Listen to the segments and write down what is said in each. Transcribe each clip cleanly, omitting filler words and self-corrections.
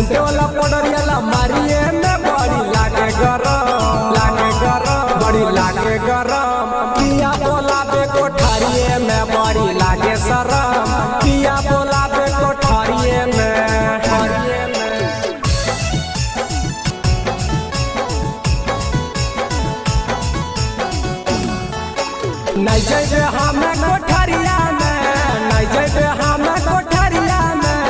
सेंटे वाला पाउडरिया मारिए में बड़ी लागे गरम बड़ी लागे गरम। पिया बोलाबे कोठारिए में बड़ी लागे शरम, पिया बोलाबे कोठारिए में। नहीं जैबे हमें कोठरिया में, नहीं जैबे हमें कोठरिया में,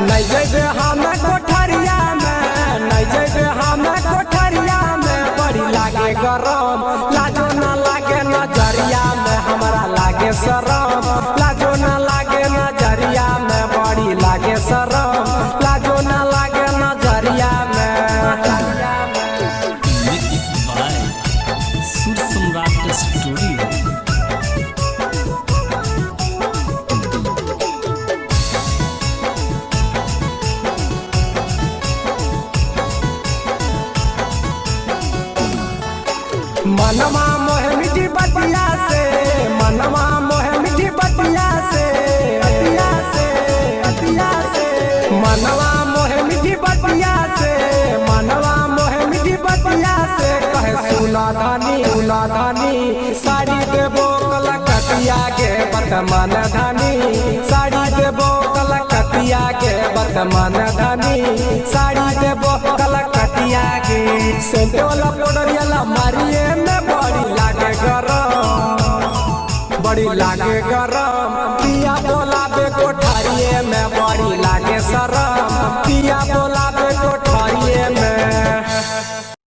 नहीं जैबे हमें कोठरिया में, नहीं जैबे हमें कोठरिया में। बड़ी लागे गरम, लाजो न लागे नजरिया में, हमारा लागे शरम। लाजो न लागे नजरिया में, बड़ी लागे शरम, लाजो न लागे नजरिया में। सुर सम्राट स्टूडियो। मनवा मोहे मिठी बतिया से, मनवा मोहे मिठी बतिया से, मनवा मोहे मिठी बतिया से, मनवा मोहे मिठी बतिया से। कहे सुना धानी साड़ी देबो कलकतिया के वर्तमान धानी, साड़ी देबो कलकतिया के वर्तमान धानी, साड़ी देबो कलकतिया के। सेंटे वाला पाउडरिया मारिए में बड़ी लागे गरम, बड़ी लागे गरम। पिया